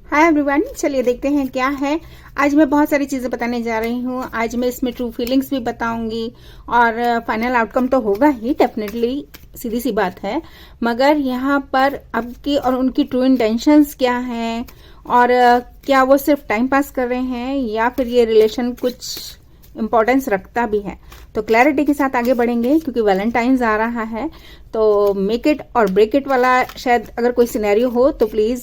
Hi everyone, चलिए देखते हैं क्या है। आज मैं बहुत सारी चीज़ें बताने जा रही हूँ। आज मैं इसमें ट्रू फीलिंग्स भी बताऊंगी और फाइनल आउटकम तो होगा ही डेफिनेटली, सीधी सी बात है। मगर यहाँ पर आपकी और उनकी ट्रू इंटेंशंस क्या हैं और क्या वो सिर्फ टाइम पास कर रहे हैं या फिर ये रिलेशन कुछ इम्पोर्टेंस रखता भी है। तो क्लैरिटी के साथ आगे बढ़ेंगे क्योंकि वैलेंटाइंस आ रहा है। तो मेक इट और ब्रेक इट वाला शायद अगर कोई सिनेरियो हो तो प्लीज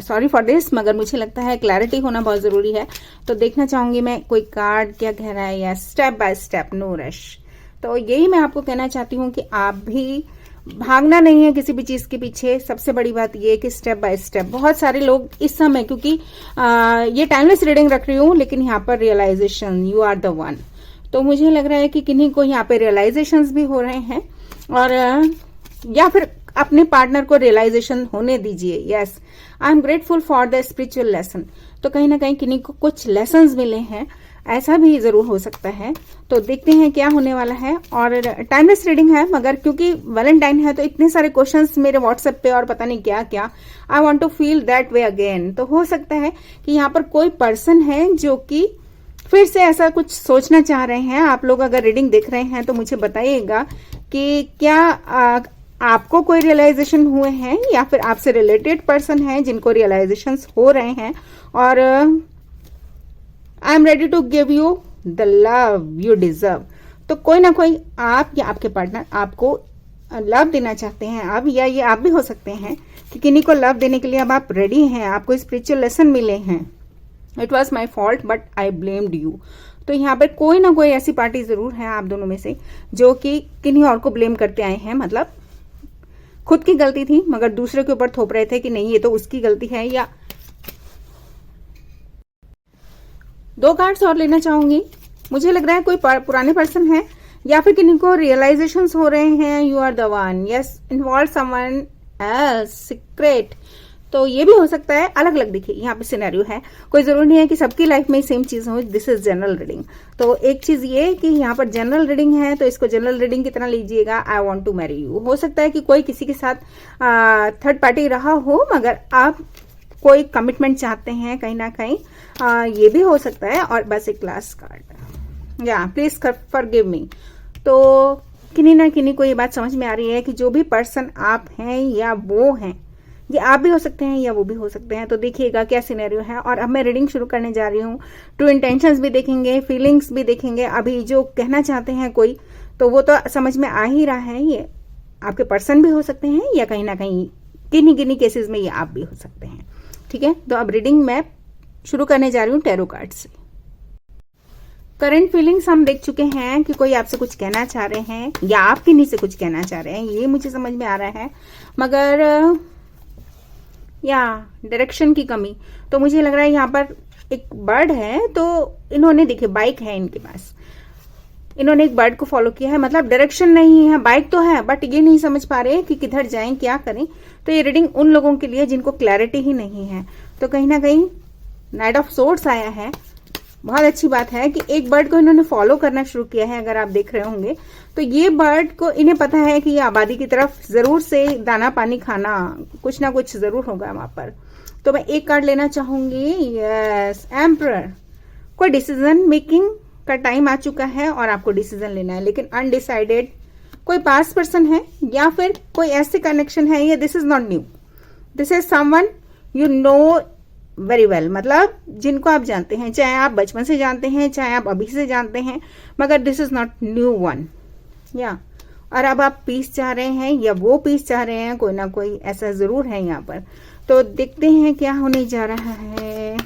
सॉरी फॉर दिस, मगर मुझे लगता है क्लैरिटी होना बहुत जरूरी है। तो देखना चाहूंगी मैं कोई कार्ड क्या कह रहा है या step by step, no rush. तो यही मैं आपको कहना चाहती हूँ कि आप भी भागना नहीं है किसी भी चीज के पीछे। सबसे बड़ी बात ये कि स्टेप बाय स्टेप, बहुत सारे लोग इस समय, क्योंकि ये टाइमलेस रीडिंग रख रही हूँ लेकिन यहाँ पर realisation, you are the one. तो मुझे लग रहा है कि किन्हीं को यहाँ पे रियलाइजेशंस भी हो रहे हैं और या फिर अपने पार्टनर को रियलाइजेशन होने दीजिए। Yes, I am grateful for the spiritual lesson. तो कहीं ना कहीं किन्हीं को कुछ लेसन्स मिले हैं, ऐसा भी जरूर हो सकता है। तो देखते हैं क्या होने वाला है। और टाइमलेस रीडिंग है, मगर क्योंकि वैलेंटाइन है तो इतने सारे क्वेश्चंस मेरे व्हाट्सएप पे और पता नहीं क्या क्या, I want to feel that way again. तो हो सकता है कि यहाँ पर कोई पर्सन है जो कि फिर से ऐसा कुछ सोचना चाह रहे हैं। आप लोग अगर रीडिंग देख रहे हैं तो मुझे बताइएगा कि क्या आपको कोई रियलाइजेशन हुए हैं या फिर आपसे रिलेटेड पर्सन है जिनको रियलाइजेशंस हो रहे हैं। और I am ready to give you the love you deserve. तो कोई ना कोई, आप या आपके पार्टनर आपको लव देना चाहते हैं अब, या ये आप भी हो सकते हैं कि किन्हीं को लव देने के लिए अब आप रेडी हैं। आपको स्पिरिचुअल लेसन मिले हैं। It was my fault but I blamed you. तो यहाँ पर कोई ना कोई ऐसी पार्टी जरूर है आप दोनों में से जो कि किन्हीं और को ब्लेम करते आए हैं। मतलब खुद की गलती थी मगर दूसरे के ऊपर थोप रहे थे कि नहीं ये तो उसकी गलती है। या दो कार्ड्स और लेना चाहूंगी। मुझे लग रहा है कोई पुराने पर्सन है या फिर किन्हीं को रियलाइजेशंस हो रहे हैं। You are the one, yes, involve someone else, secret. तो ये भी हो सकता है। अलग अलग देखिए यहाँ पे सिनेरियो है, कोई जरूरी नहीं है कि सबकी लाइफ में सेम चीज हो। This is general reading. तो एक चीज ये कि यहाँ पर जनरल रीडिंग है तो इसको जनरल रीडिंग की तरह लीजिएगा। I want to marry you. हो सकता है कि कोई किसी के साथ थर्ड पार्टी रहा हो मगर आप कोई कमिटमेंट चाहते हैं कहीं ना कहीं, ये भी हो सकता है। और बस एक लास्ट कार्ड, या प्लीज फॉरगिव मी। तो किन्हीं ना किन्हीं को ये बात समझ में आ रही है कि जो भी पर्सन आप हैं या वो हैं, ये आप भी हो सकते हैं या वो भी हो सकते हैं। तो देखिएगा क्या सिनेरियो है। और अब मैं रीडिंग शुरू करने जा रही हूँ। ट्रू इंटेंशंस भी देखेंगे, फीलिंग्स भी देखेंगे। अभी जो कहना चाहते हैं कोई, तो वो तो समझ में आ ही रहा है। ये आपके पर्सन भी हो सकते हैं या कहीं ना कहीं किन्हीं किन्हीं केसेस में ये आप भी हो सकते हैं। ठीक है, तो अब रीडिंग मैं शुरू करने जा रही हूँ टैरो कार्ड से। करंट फीलिंग्स हम देख चुके हैं कि कोई आपसे कुछ कहना चाह रहे हैं या आप किन्हीं से कुछ कहना चाह रहे हैं, ये मुझे समझ में आ रहा है। मगर या डायरेक्शन की कमी। तो मुझे लग रहा है यहाँ पर एक बर्ड है, तो इन्होंने, देखिए बाइक है इनके पास, इन्होंने एक बर्ड को फॉलो किया है। मतलब डायरेक्शन नहीं है, बाइक तो है बट ये नहीं समझ पा रहे कि किधर जाएं, क्या करें। तो ये रीडिंग उन लोगों के लिए जिनको क्लैरिटी ही नहीं है। तो कहीं ना कहीं नाइट ऑफ सोर्ड्स आया है। बहुत अच्छी बात है कि एक बर्ड को इन्होंने फॉलो करना शुरू किया है। अगर आप देख रहे होंगे तो ये बर्ड को, इन्हें पता है कि ये आबादी की तरफ जरूर से दाना पानी खाना, कुछ ना कुछ जरूर होगा वहां पर। तो मैं एक कार्ड लेना चाहूंगी। Yes, emperor. कोई डिसीजन मेकिंग का टाइम आ चुका है और आपको डिसीजन लेना है, लेकिन अनडिसाइडेड। कोई पास्ट पर्सन है या फिर कोई ऐसे कनेक्शन है। ये this is not new, this is someone you know very well. मतलब जिनको आप जानते हैं, चाहे आप बचपन से जानते हैं चाहे आप अभी से जानते हैं, मगर this is not new one. या और अब आप पीस चाह रहे हैं या वो पीस चाह रहे हैं, कोई ना कोई ऐसा जरूर है यहाँ पर। तो देखते हैं क्या होने जा रहा है,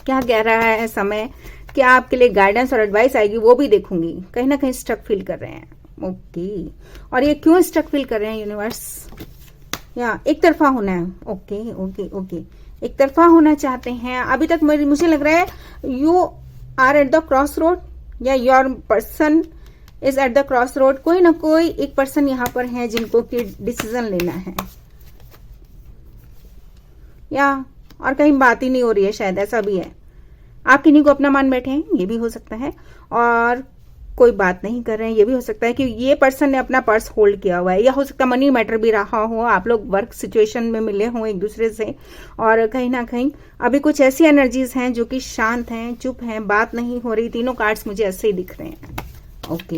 क्या कह रहा है समय, क्या आपके लिए गाइडेंस और एडवाइस आएगी वो भी देखूंगी। कहीं ना कहीं स्टक फील कर रहे हैं। ओके, और ये क्यों स्टक फील कर रहे हैं यूनिवर्स? या एक तरफा होना है। ओके ओके ओके, एक तरफा होना चाहते हैं। अभी तक मुझे लग रहा है you are at the cross road या your person is at the cross road. कोई ना कोई एक पर्सन यहाँ पर है जिनको कि डिसीजन लेना है, या और कहीं बात ही नहीं हो रही है, शायद ऐसा भी है। आप किन्हीं को अपना मान बैठे हैं, ये भी हो सकता है। और कोई बात नहीं कर रहे हैं। ये भी हो सकता है कि ये पर्सन ने अपना पर्स होल्ड किया हुआ है, या हो सकता है मनी मैटर भी रहा हो, आप लोग वर्क सिचुएशन में मिले हों एक दूसरे से, और कहीं ना कहीं अभी कुछ ऐसी एनर्जीज हैं जो कि शांत हैं, चुप हैं, बात नहीं हो रही। तीनों कार्ड्स मुझे ऐसे ही दिख रहे हैं। ओके,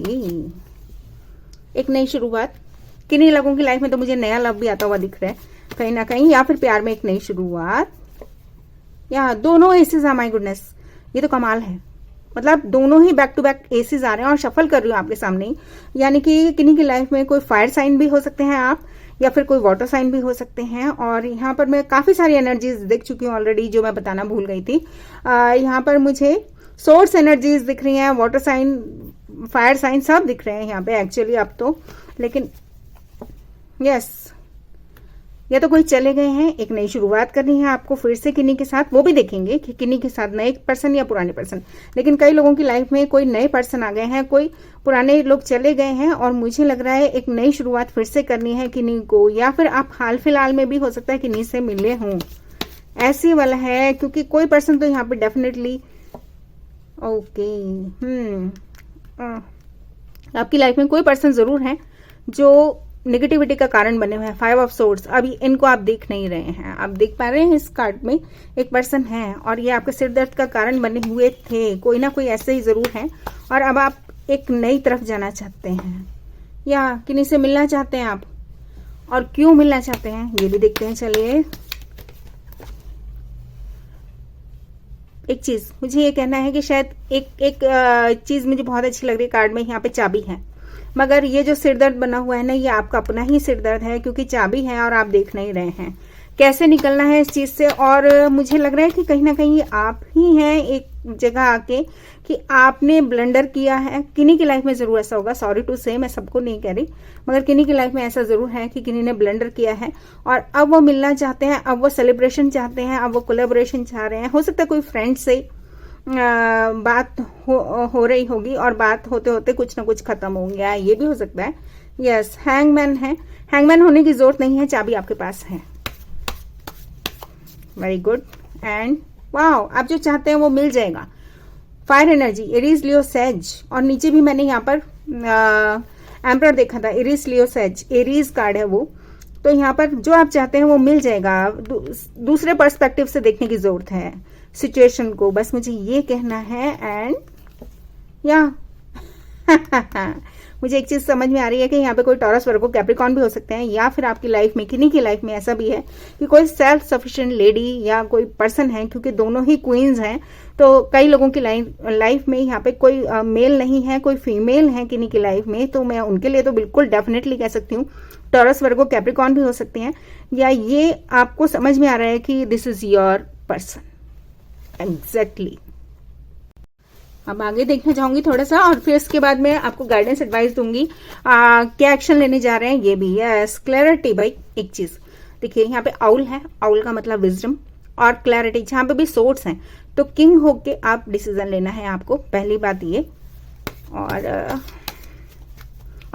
एक नई शुरुआत। किन्हीं लोगों की लाइफ में तो मुझे नया लव भी आता हुआ दिख रहा है कहीं ना कहीं, या फिर प्यार में एक नई शुरुआत, या दोनों एसेस। माय गुडनेस, ये तो कमाल है। मतलब दोनों ही बैक टू बैक एसेस आ रहे हैं, और शफल कर रही हूँ आपके सामने ही। यानी कि किन्हीं की लाइफ में कोई फायर साइन भी हो सकते हैं आप, या फिर कोई वाटर साइन भी हो सकते हैं। और यहाँ पर मैं काफी सारी एनर्जीज देख चुकी हूँ ऑलरेडी, जो मैं बताना भूल गई थी। यहाँ पर मुझे सोर्स एनर्जीज दिख रही हैं, वाटर साइन, फायर साइन सब दिख रहे हैं यहाँ पे एक्चुअली अब तो। लेकिन यस, या तो कोई चले गए हैं, एक नई शुरुआत करनी है आपको फिर से किन्हीं के साथ। वो भी देखेंगे कि किन्हीं के साथ, नए पर्सन या पुराने पर्सन। लेकिन कई लोगों की लाइफ में कोई नए पर्सन आ गए हैं, कोई पुराने लोग चले गए हैं, और मुझे लग रहा है एक नई शुरुआत फिर से करनी है किन्हीं को। या फिर आप हाल फिलहाल में भी हो सकता है किन्हीं से मिले हों, ऐसी वाला है। क्योंकि कोई पर्सन तो यहाँ पे डेफिनेटली ओके आपकी लाइफ में कोई पर्सन जरूर है जो नेगेटिविटी का कारण बने हुए हैं। 5 ऑफ सोर्ड्स, अभी इनको आप देख नहीं रहे हैं, आप देख पा रहे हैं इस कार्ड में एक पर्सन है, और ये आपके सिर दर्द का कारण बने हुए थे। कोई ना कोई ऐसे ही जरूर है, और अब आप एक नई तरफ जाना चाहते हैं, या किन्हीं से मिलना चाहते हैं आप, और क्यों मिलना चाहते हैं ये भी देखते हैं। चलिए, एक चीज मुझे ये कहना है कि शायद एक चीज मुझे बहुत अच्छी लग रही है कार्ड में। यहाँ पे चाबी है, मगर ये जो सिरदर्द बना हुआ है ना, ये आपका अपना ही सिरदर्द है, क्योंकि चाबी है और आप देख नहीं रहे हैं कैसे निकलना है इस चीज से। और मुझे लग रहा है कि कहीं ना कहीं आप ही हैं एक जगह आके कि आपने ब्लंडर किया है। किन्हीं की लाइफ में जरूर ऐसा होगा, सॉरी टू से, मैं सबको नहीं कह रही, मगर किन्हीं की लाइफ में ऐसा जरूर है कि किन्हीं ने ब्लंडर किया है, और अब वो मिलना चाहते हैं, अब वो सेलिब्रेशन चाहते हैं, अब वो कोलेबोरेशन चाह रहे हैं। हो सकता है कोई फ्रेंड से बात हो रही होगी, और बात होते होते कुछ ना कुछ खत्म हो गया, ये भी हो सकता है। यस, हैंगमैन है। हैंगमैन होने की जरूरत नहीं है, चाबी आपके पास है। वेरी गुड, एंड वाओ, आप जो चाहते हैं वो मिल जाएगा। फायर एनर्जी, एरीज, लियो, सेज, और नीचे भी मैंने यहाँ पर एम्परर देखा था, एरीज, लियो, सेज, एरीज कार्ड है वो। तो यहाँ पर जो आप चाहते हैं वो मिल जाएगा। दूसरे पर्सपेक्टिव से देखने की जरूरत है सिचुएशन को, बस मुझे ये कहना है। एंड या मुझे एक चीज समझ में आ रही है कि यहाँ पे कोई टॉरस, वर्गो, कैप्रिकॉर्न भी हो सकते हैं, या फिर आपकी लाइफ में, किन्हीं की लाइफ में ऐसा भी है कि कोई सेल्फ सफिशिएंट लेडी या कोई पर्सन है, क्योंकि दोनों ही क्वींस हैं। तो कई लोगों की लाइफ में यहाँ पे कोई मेल नहीं है, कोई फीमेल है किन्हीं की लाइफ में, तो मैं उनके लिए तो बिल्कुल डेफिनेटली कह सकती हूँ टॉरस, वर्गो, कैप्रिकॉर्न भी हो सकते हैं। या ये आपको समझ में आ रहा है कि this is your person exactly. अब आगे देखना चाहूंगी थोड़ा सा, और फिर इसके बाद मैं आपको गाइडेंस एडवाइस दूंगी क्या एक्शन लेने जा रहे हैं ये भी। Yes, clarity. भाई एक चीज देखिए, यहाँ पे आउल है, आउल का मतलब विजडम और क्लैरिटी। जहां पे भी सोर्स हैं, तो किंग होके आप डिसीजन लेना है आपको, पहली बात ये। और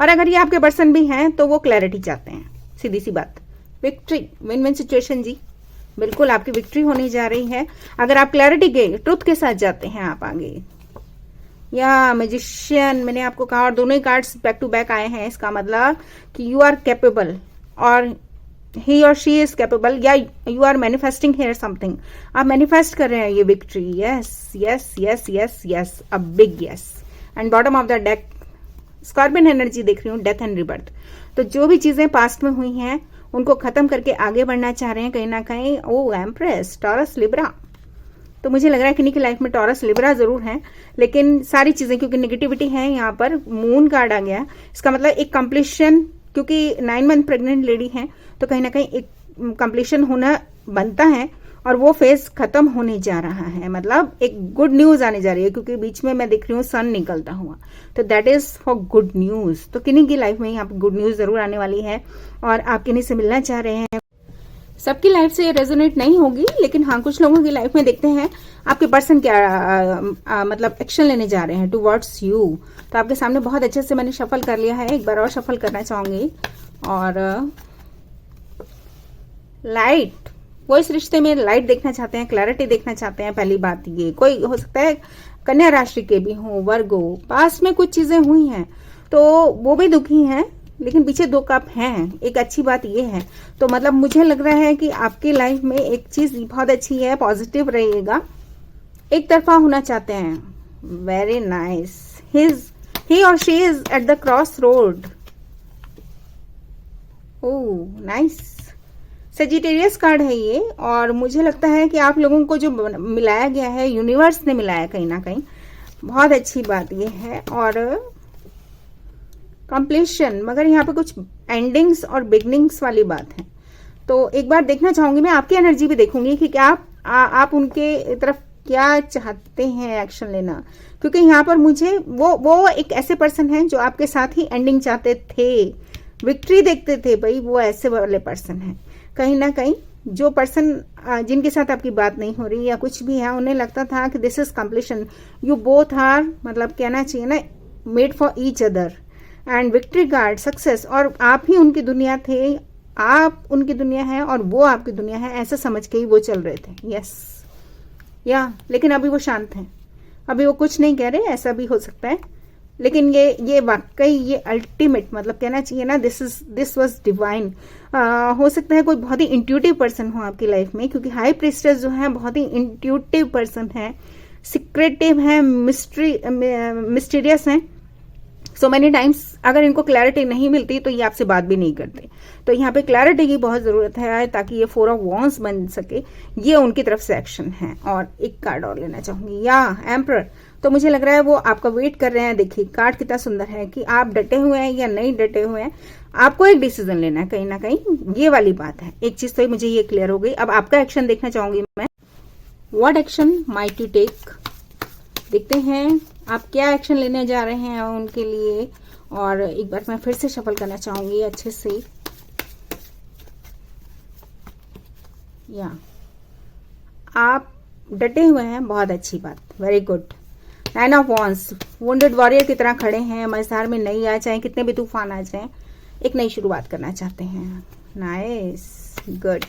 अगर ये आपके पर्सन भी हैं तो वो क्लैरिटी चाहते हैं, सीधी सी बात। विक्ट्री, विन विन सिचुएशन जी, बिल्कुल आपकी विक्ट्री होने जा रही है अगर आप क्लैरिटी के, ट्रुथ के साथ जाते हैं आप आगे। या मैजिशियन, मैंने आपको कहा, और दोनों ही कार्ड्स बैक टू बैक आए हैं, इसका मतलब कि यू आर कैपेबल, और ही और शी इज कैपेबल, या you are manifesting here something. आप मैनिफेस्ट कर रहे हैं ये victory. Yes yes yes yes yes, a big yes. And bottom of the deck scorpion energy देख रही हूँ, डेथ एंड रिबर्थ। तो जो भी चीजें पास्ट में हुई हैं उनको खत्म करके आगे बढ़ना चाह रहे हैं कहीं ना कहीं। ओ एम्प्रेस, टॉरस, लिब्रा। तो मुझे लग रहा है किन्हीं की लाइफ में टॉरस, लिब्रा जरूर है, लेकिन सारी चीजें, क्योंकि नेगेटिविटी है यहाँ पर, मून कार्ड आ गया, इसका मतलब एक कंप्लीशन, क्योंकि 9 मंथ प्रेग्नेंट लेडी है, तो कहीं ना कहीं एक कंप्लीशन होना बनता है, और वो फेज खत्म होने जा रहा है। मतलब एक गुड न्यूज आने जा रही है, क्योंकि बीच में मैं देख रही हूँ सन निकलता हुआ, तो that is for good news. तो किन्हीं की लाइफ में यहाँ पे गुड न्यूज जरूर आने वाली है, और आप किन्हीं से मिलना चाह रहे हैं। सबकी लाइफ से ये रेजोनेट नहीं होगी, लेकिन हाँ, कुछ लोगों की लाइफ में देखते हैं आपके पर्सन क्या मतलब एक्शन लेने जा रहे हैं टुवर्ड्स यू। तो आपके सामने बहुत अच्छे से मैंने शफल कर लिया है, एक बार और शफल करना चाहूंगी। और लाइट, वो इस रिश्ते में लाइट देखना चाहते हैं, क्लैरिटी देखना चाहते हैं। पहली बात ये, कोई हो सकता है कन्या राशि के भी हों, वर्गो, पास्ट में कुछ चीजें हुई हैं तो वो भी दुखी हैं, लेकिन पीछे 2 कप हैं। एक अच्छी बात ये है, तो मतलब मुझे लग रहा है कि आपकी लाइफ में एक चीज बहुत अच्छी है, पॉजिटिव रहिएगा। एक तरफा होना चाहते हैं, वेरी नाइस। ही और she is at the cross road. Oh nice. Sagittarius card है ये, और मुझे लगता है कि आप लोगों को जो मिलाया गया है, यूनिवर्स ने मिलाया कहीं ना कहीं, बहुत अच्छी बात ये है। और कंप्लीशन, मगर यहाँ पे कुछ एंडिंग्स और बिगनिंग्स वाली बात है। तो एक बार देखना चाहूंगी मैं, आपकी एनर्जी भी देखूंगी कि क्या आप उनके तरफ क्या चाहते हैं एक्शन लेना, क्योंकि यहाँ पर मुझे वो एक ऐसे पर्सन हैं जो आपके साथ ही एंडिंग चाहते थे, विक्ट्री देखते थे भाई, वो ऐसे वाले पर्सन हैं। कहीं ना कहीं जो पर्सन जिनके साथ आपकी बात नहीं हो रही या कुछ भी है, उन्हें लगता था कि this is completion, you both are, मतलब कहना चाहिए ना, made for each other, and victory card, success, और आप ही उनकी दुनिया थे, आप उनकी दुनिया है और वो आपकी दुनिया है, ऐसा समझ के ही वो चल रहे थे। यस या, लेकिन अभी वो शांत हैं, अभी वो कुछ नहीं कह रहे, ऐसा भी हो सकता है। लेकिन ये वाकई ये अल्टीमेट, मतलब कहना चाहिए ना, दिस वाज डिवाइन। हो सकता है कोई बहुत ही इंट्यूटिव पर्सन हो आपकी लाइफ में, क्योंकि हाई प्रीस्टेस जो है बहुत ही इंट्यूटिव पर्सन है, सिक्रेटिव है, मिस्टीरियस है। सो मेनी टाइम्स अगर इनको क्लैरिटी नहीं मिलती तो ये आपसे बात भी नहीं करते। तो यहाँ पे क्लैरिटी की बहुत जरूरत है ताकि ये 4 ऑफ वॉन्ड्स बन सके, ये उनकी तरफ से एक्शन है। और एक कार्ड और लेना चाहूंगी, या एम्परर। तो मुझे लग रहा है वो आपका वेट कर रहे हैं। देखिए कार्ड कितना सुंदर है कि आप डटे हुए हैं या नहीं डटे हुए हैं, आपको एक डिसीजन लेना है कहीं ना कहीं, ये वाली बात है। एक चीज तो मुझे ये क्लियर हो गई। अब आपका एक्शन देखना चाहूंगी मैं, what action might you take. देखते हैं आप क्या एक्शन लेने जा रहे हैं उनके लिए। और एक बार मैं फिर से शफल करना चाहूंगी अच्छे से। या आप डटे हुए हैं, बहुत अच्छी बात, very good. 9 of wands, wounded warrior की तरह खड़े हैं, मझधार में नहीं आ जाए, कितने भी तूफान आ जाए, एक नई शुरुआत करना चाहते हैं। Nice, good.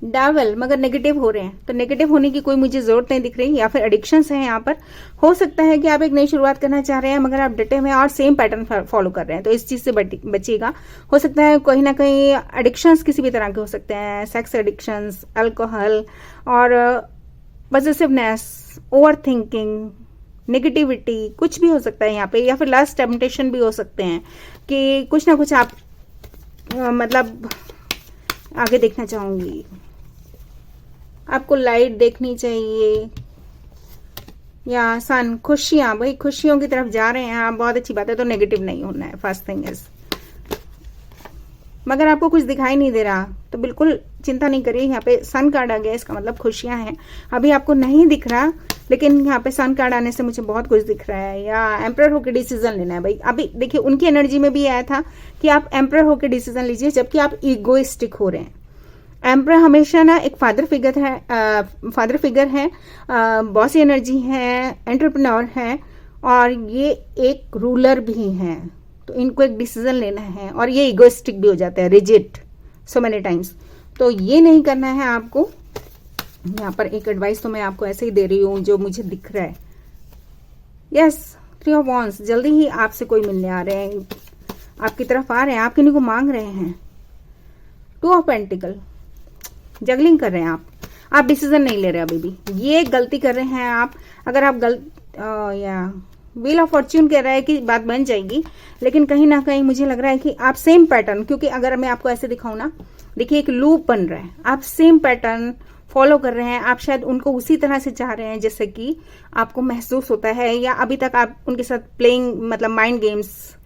डेविल, मगर नेगेटिव हो रहे हैं, तो नेगेटिव होने की कोई मुझे जरूरत नहीं दिख रही, या फिर एडिक्शंस है यहाँ पर। हो सकता है कि आप एक नई शुरुआत करना चाह रहे हैं मगर आप डटे हुए हैं और सेम पैटर्न फॉलो कर रहे हैं, तो इस चीज से बचिएगा। हो सकता है कहीं ना कहीं एडिक्शंस किसी भी तरह के हो सकते हैं, सेक्स एडिक्शंस, अल्कोहल, और पॉजिटिवनेस, ओवर थिंकिंग, नेगेटिविटी, कुछ भी हो सकता है यहाँ पे। या फिर लास्ट टेम्पटेशन भी हो सकते हैं कि कुछ ना कुछ आप मतलब आगे देखना चाहूंगी। आपको लाइट देखनी चाहिए, या सन, खुशियां, भाई खुशियों की तरफ जा रहे हैं आप, बहुत अच्छी बात है। तो नेगेटिव नहीं होना है, फर्स्ट थिंग इज। मगर आपको कुछ दिखाई नहीं दे रहा तो बिल्कुल चिंता नहीं करिए, यहाँ पे सन कार्ड आ गया, इसका मतलब खुशियां हैं। अभी आपको नहीं दिख रहा, लेकिन यहाँ पे सन कार्ड आने से मुझे बहुत कुछ दिख रहा है। या एम्परर होकर डिसीजन लेना है भाई। अभी देखिए उनकी एनर्जी में भी आया था कि आप एम्परर होकर डिसीजन लीजिए, जबकि आप ईगोइस्टिक हो रहे हैं। एम्परर हमेशा ना एक फादर फिगर है, बॉसी एनर्जी है, एंटरप्रेन्योर है, और ये एक रूलर भी है। तो इनको एक डिसीजन लेना है, और ये इगोइस्टिक भी हो जाता है, रिजिड सो मेनी टाइम्स। तो ये नहीं करना है आपको। यहाँ पर एक एडवाइस तो मैं आपको ऐसे ही दे रही हूँ जो मुझे दिख रहा है। यस, 3 ऑफ वॉन्ड्स, जल्दी ही आपसे कोई मिलने आ रहे हैं, आपकी तरफ आ रहे हैं, आप किन्हीं को मांग रहे हैं। 2 ऑफ पेंटिकल, जगलिंग कर रहे हैं आप डिसीजन नहीं ले रहे अभी भी, ये गलती कर रहे हैं आप। अगर आप या व्हील ऑफ फॉर्च्यून कह रहा है कि बात बन जाएगी, लेकिन कहीं ना कहीं मुझे लग रहा है कि आप सेम पैटर्न, क्योंकि अगर मैं आपको ऐसे दिखाऊं ना, देखिए एक लूप बन रहा है, आप सेम पैटर्न फॉलो कर रहे हैं। आप शायद उनको उसी तरह से चाह रहे हैं जैसे कि आपको महसूस होता है, या अभी तक आप उनके साथ प्लेइंग, मतलब mind games,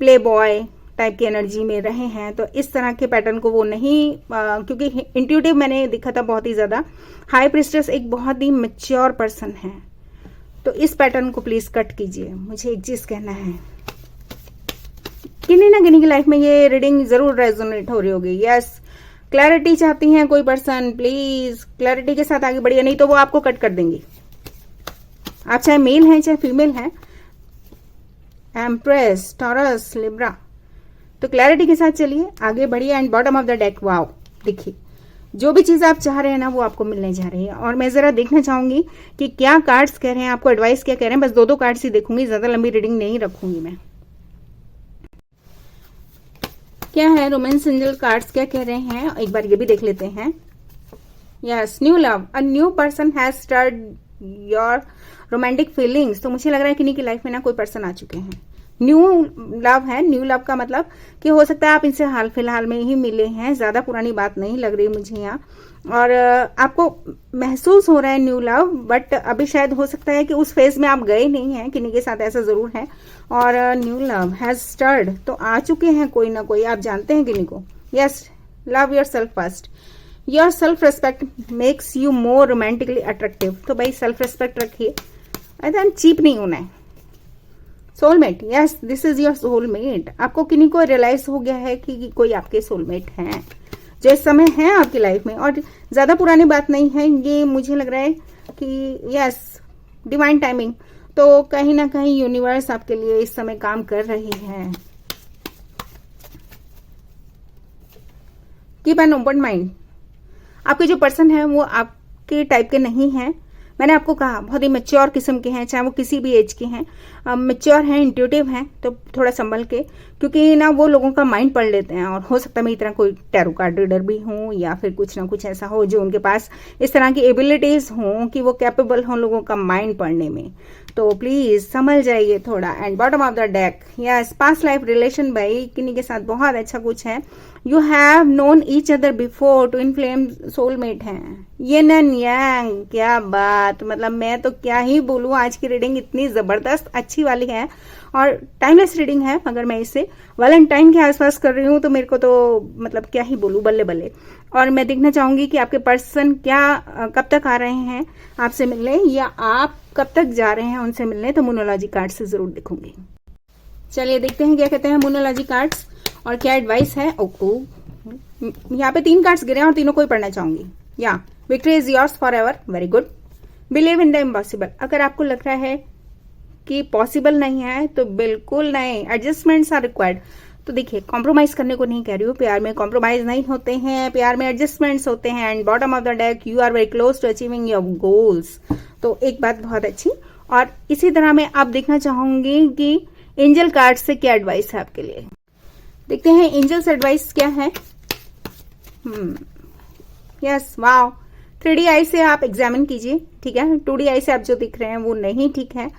play boy type की एनर्जी में रहे हैं। तो इस तरह के पैटर्न को वो नहीं, क्योंकि इंट्यूटिव मैंने दिखा था बहुत ही ज्यादा। हाई प्रीस्टेस एक बहुत ही मैच्योर पर्सन है, तो इस पैटर्न को प्लीज कट कीजिए। मुझे एक चीज कहना है, किन्हीं ना किन्हीं की लाइफ में ये रीडिंग जरूर रेजोनेट हो रही होगी। यस, क्लैरिटी चाहती हैं कोई पर्सन, प्लीज क्लैरिटी के साथ आगे बढ़िए, नहीं तो वो आपको कट कर देंगी। आप चाहे मेल हैं चाहे फीमेल हैं, एम्प्रेस, टॉरस, लिब्रा, तो क्लैरिटी के साथ चलिए, आगे बढ़िए। And bottom of the deck, wow, देखिए जो भी चीज़ आप चाह रहे हैं ना वो आपको मिलने जा रही है। और मैं ज़रा देखना चाहूँगी कि क्या कार्ड्स कह रहे हैं, आपको एडवाइस क्या कह रहे हैं। बस दो कार्ड्स ही देखूंगी, ज़्यादा लंबी रीडिंग नहीं रखूंगी मैं। क्या है रोमांस एंजल कार्ड्स क्या कह रहे हैं, एक बार ये भी देख लेते हैं। Yes, new love, a new person has start your romantic feelings. तो मुझे लग रहा है कि इनकी लाइफ में ना कोई पर्सन आ चुके हैं। न्यू लव है, न्यू लव का मतलब कि हो सकता है आप इनसे हाल फिलहाल में ही मिले हैं, ज्यादा पुरानी बात नहीं लग रही मुझे यहाँ। और आपको महसूस हो रहा है न्यू लव, बट अभी शायद हो सकता है कि उस फेज में आप गए नहीं हैं, किन्हीं के साथ ऐसा जरूर है। और न्यू लव हैज स्टार्ट, तो आ चुके हैं कोई ना कोई, आप जानते हैं किन्हीं को। Yes, love your self first, your self respect makes you more romantically attractive. तो भाई सेल्फ रिस्पेक्ट रखिए, एकदम चीप नहीं होना है। Soulmate, yes this is your soulmate. आपको किन्हीं को रियलाइज हो गया है कि कोई आपके सोलमेट हैं जो इस समय है आपकी लाइफ में, और ज्यादा पुरानी बात नहीं है ये। मुझे लग रहा है कि यस, डिवाइन टाइमिंग, तो कहीं ना कहीं यूनिवर्स आपके लिए इस समय काम कर रही है। कीप एन ओपन माइंड, आपके जो पर्सन है वो आपके टाइप के नहीं है। मैंने आपको कहा बहुत ही मैच्योर किस्म के हैं, चाहे वो किसी भी एज के हैं, मैच्योर हैं, इंट्यूटिव हैं, तो थोड़ा संभल के, क्योंकि ना वो लोगों का माइंड पढ़ लेते हैं। और हो सकता है मेरी तरह कोई टैरो कार्ड रीडर भी हो, या फिर कुछ ना कुछ ऐसा हो जो उनके पास इस तरह की एबिलिटीज हों कि वो कैपेबल हों लोगों का माइंड पढ़ने में। तो प्लीज समझ जाइए थोड़ा। And bottom of the deck, yes past life relation, भाई किन्हीं के साथ बहुत अच्छा कुछ है। You have known each other before, twin flame soulmate हैं, यिन एंड यांग। क्या बात, मतलब मैं तो क्या ही बोलूं, आज की रीडिंग इतनी जबरदस्त अच्छी वाली है और टाइमलेस रीडिंग है। मगर मैं इसे वैलेंटाइन के आसपास कर रही हूँ तो मेरे को तो मतलब क्या ही बोलूं, बल्ले बल्ले। और मैं देखना चाहूंगी कि आपके पर्सन क्या कब तक आ रहे हैं आपसे मिलने, या आप कब तक जा रहे हैं उनसे मिलने। तो मोनोलॉजी कार्ड से जरूर देखूंगी। चलिए देखते हैं क्या कहते हैं मोनोलॉजी कार्ड्स और क्या एडवाइस है। ओको, यहाँ पे 3 कार्ड्स गिरे हैं और तीनों को ही पढ़ना चाहूंगी। या victory is yours for ever, very good. Believe in the impossible, अगर आपको लग रहा है कि पॉसिबल नहीं है तो बिल्कुल नहीं, एडजस्टमेंट्स आर रिक्वायर्ड। तो देखिए, कॉम्प्रोमाइज करने को नहीं कह रही हूँ, प्यार में कॉम्प्रोमाइज नहीं होते हैं, प्यार में एडजस्टमेंट्स होते हैं। And bottom of the deck, you are very close to achieving your goals. तो एक बात बहुत अच्छी। और इसी तरह मैं आप देखना चाहूंगी कि एंजल कार्ड से क्या एडवाइस है आपके लिए। देखते हैं एंजल्स एडवाइस क्या है। यस, वाओ, 3D आई से आप एग्जामिन कीजिए, ठीक है। 2D आई से आप जो दिख रहे हैं वो नहीं ठीक है।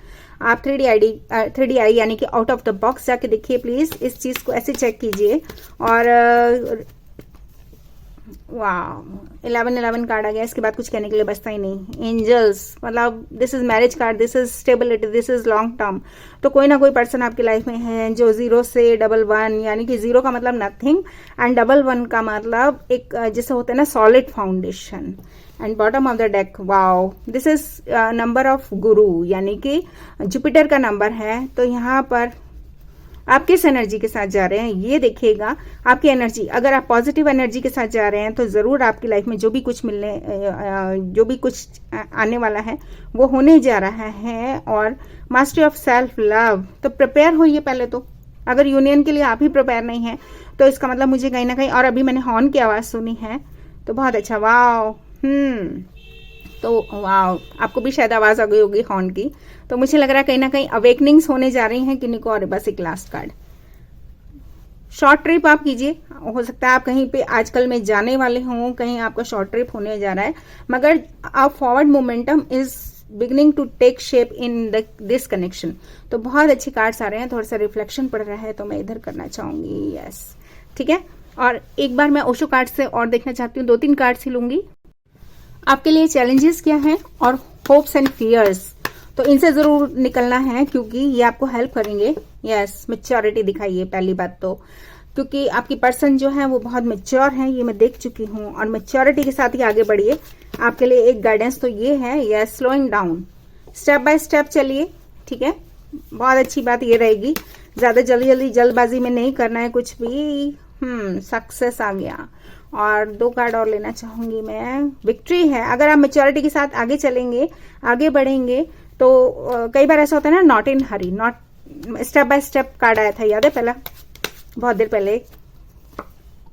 आप 3D आई यानी कि आउट ऑफ द बॉक्स जाके देखिए प्लीज, इस चीज को ऐसे चेक कीजिए। और वाह, 11 कार्ड आ गया, इसके बाद कुछ कहने के लिए बचता ही नहीं। एंजल्स मतलब this is marriage card, this is stability, this is long term. तो कोई ना कोई पर्सन आपकी लाइफ में है जो 0 से 11, यानी कि 0 का मतलब नथिंग एंड 11 का मतलब एक जैसे होता है ना solid foundation. And bottom of the deck, wow, this is number of गुरु, यानी कि जुपिटर का नंबर है। तो यहाँ पर आप किस एनर्जी के साथ जा रहे हैं ये देखिएगा। आपकी एनर्जी, अगर आप पॉजिटिव एनर्जी के साथ जा रहे हैं तो जरूर आपकी लाइफ में जो भी कुछ आने वाला है वो होने जा रहा है। और मास्टरी ऑफ सेल्फ लव, तो प्रिपेयर होइए पहले तो। अगर यूनियन के लिए आप ही प्रिपेयर नहीं है तो इसका मतलब मुझे कहीं ना कहीं, और अभी मैंने हॉर्न की आवाज सुनी है तो बहुत अच्छा, वाओ। तो वाओ, आपको भी शायद आवाज आ गई होगी हॉर्न की। तो मुझे लग रहा है कहीं ना कहीं अवेकनिंग्स होने जा रही हैं किन्हीं को। और बस एक लास्ट कार्ड, शॉर्ट ट्रिप आप कीजिए। हो सकता है आप कहीं पे आजकल में जाने वाले हों, कहीं आपका शॉर्ट ट्रिप होने जा रहा है, मगर आप forward momentum is beginning to take shape in this connection. तो बहुत अच्छे कार्ड्स आ रहे हैं, थोड़ा सा रिफ्लेक्शन पड़ रहा है तो मैं इधर करना चाहूंगी। यस, ठीक है। और एक बार मैं ओशो कार्ड से और देखना चाहती हूँ, 2-3 कार्ड्स ही लूंगी। आपके लिए चैलेंजेस क्या हैं और होप्स एंड फियर्स, तो इनसे जरूर निकलना है क्योंकि ये आपको हेल्प करेंगे। यस, मैच्योरिटी दिखाइए पहली बात तो, क्योंकि आपकी पर्सन जो है वो बहुत मैच्योर है, ये मैं देख चुकी हूँ। और मैच्योरिटी के साथ ही आगे बढ़िए। आपके लिए एक गाइडेंस तो ये है, yes, slowing down, step by step चलिए, ठीक है। बहुत अच्छी बात ये रहेगी, ज्यादा जल्दबाजी में नहीं करना है कुछ भी। सक्सेस आ गया। और 2 कार्ड और लेना चाहूंगी मैं, विक्ट्री है। अगर आप मैच्योरिटी के साथ आगे चलेंगे, आगे बढ़ेंगे, तो कई बार ऐसा होता है ना, not in Hari, not step by step card आया था, याद है पहला, बहुत देर पहले।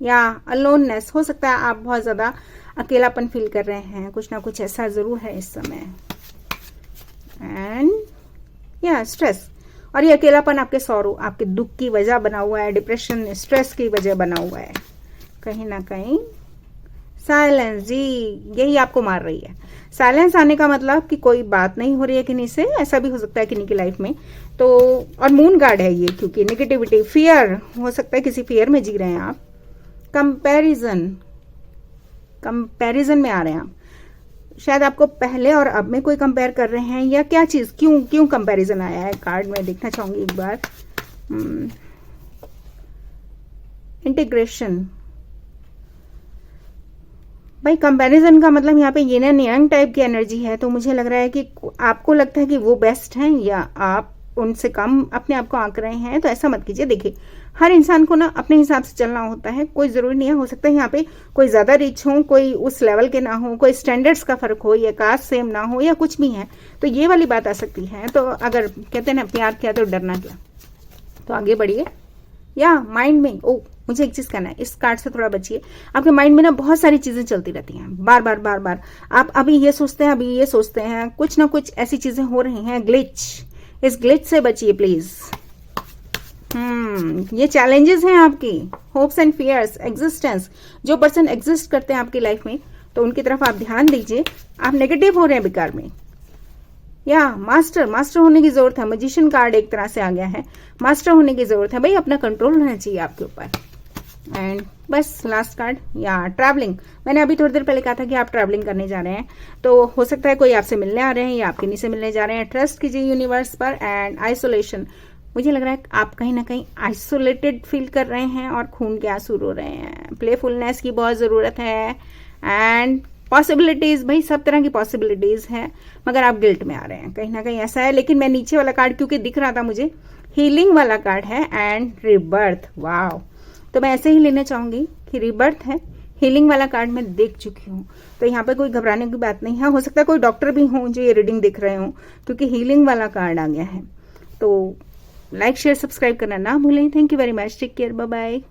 या अलोननेस, हो सकता है आप बहुत ज़्यादा अकेलापन फील कर रहे हैं, कुछ ना कुछ ऐसा ज़रूर है इस समय। एंड या स्ट्रेस, और ये अकेलापन आपके सौरों, आपके दुख की वजह बना हुआ है, डिप्रेशन स्ट्रेस की वजह बना हुआ है कहीं ना कहीं। साइलेंस, जी यही आपको मार रही है। साइलेंस आने का मतलब कि कोई बात नहीं हो रही है किन्हीं से, ऐसा भी हो सकता है किन्हीं की लाइफ में। तो और मून गार्ड है ये, क्योंकि नेगेटिविटी, फियर, हो सकता है किसी फियर में जी रहे हैं आप। कंपैरिजन, कंपैरिजन में आ रहे हैं आप, शायद आपको पहले और अब में कोई कंपेयर कर रहे हैं, या क्या चीज, क्यों कंपैरिजन आया है कार्ड में, देखना चाहूंगी एक बार। इंटीग्रेशन, भाई कंपैरिजन का मतलब यहाँ पे येन एंड यांग टाइप की एनर्जी है। तो मुझे लग रहा है कि आपको लगता है कि वो बेस्ट हैं, या आप उनसे कम अपने आप को आंक रहे हैं। तो ऐसा मत कीजिए। देखिए, हर इंसान को ना अपने हिसाब से चलना होता है, कोई जरूरी नहीं है। हो सकता है यहाँ पे कोई ज्यादा रिच हो, कोई उस लेवल के ना हो, कोई स्टैंडर्ड्स का फर्क हो, या कास्ट सेम ना हो, या कुछ भी है। तो ये वाली बात आ सकती है। तो अगर कहते हैं ना प्यार किया तो डरना क्या, तो आगे बढ़िए। या माइंड में, मुझे एक चीज कहना है, इस कार्ड से थोड़ा बचिए। आपके माइंड में ना बहुत सारी चीजें चलती रहती हैं, बार बार बार बार। आप अभी ये सोचते हैं, अभी ये सोचते हैं, कुछ ना कुछ ऐसी चीजें हो रही हैं, ग्लिच। इस ग्लिच से बचिए प्लीज। ये चैलेंजेस हैं आपकी, होप्स एंड फियर्स, एग्जिस्टेंस। जो पर्सन एग्जिस्ट करते हैं आपकी लाइफ में, तो उनकी तरफ आप ध्यान दीजिए। आप नेगेटिव हो रहे हैं बेकार में। या मास्टर होने की जरूरत है। मजिशियन कार्ड एक तरह से आ गया है, मास्टर होने की जरूरत है भाई, अपना कंट्रोल होना चाहिए आपके ऊपर। एंड बस लास्ट कार्ड, या ट्रैवलिंग। मैंने अभी थोड़ी देर पहले कहा था कि आप ट्रैवलिंग करने जा रहे हैं, तो हो सकता है कोई आपसे मिलने आ रहे हैं, या आप किन्हीं से मिलने जा रहे हैं। ट्रस्ट कीजिए यूनिवर्स पर। एंड आइसोलेशन, मुझे लग रहा है आप कहीं ना कहीं आइसोलेटेड फील कर रहे हैं, और खून के आंसू रो रहे हैं। प्लेफुलनेस की बहुत जरूरत है। एंड पॉसिबिलिटीज, भाई सब तरह की पॉसिबिलिटीज है, मगर आप गिल्ट में आ रहे हैं, कहीं ना कहीं ऐसा है। लेकिन मैं नीचे वाला कार्ड क्योंकि दिख रहा था मुझे, हीलिंग वाला कार्ड है एंड रिबर्थ। वाओ, तो मैं ऐसे ही लेना चाहूंगी कि रिबर्थ है, हीलिंग वाला कार्ड मैं देख चुकी हूँ। तो यहाँ पे कोई घबराने की बात नहीं है। हो सकता है कोई डॉक्टर भी हो जो ये रीडिंग देख रहे हो, क्योंकि हीलिंग वाला कार्ड आ गया है। तो लाइक शेयर सब्सक्राइब करना ना भूलें। Thank you very much, take care, bye bye.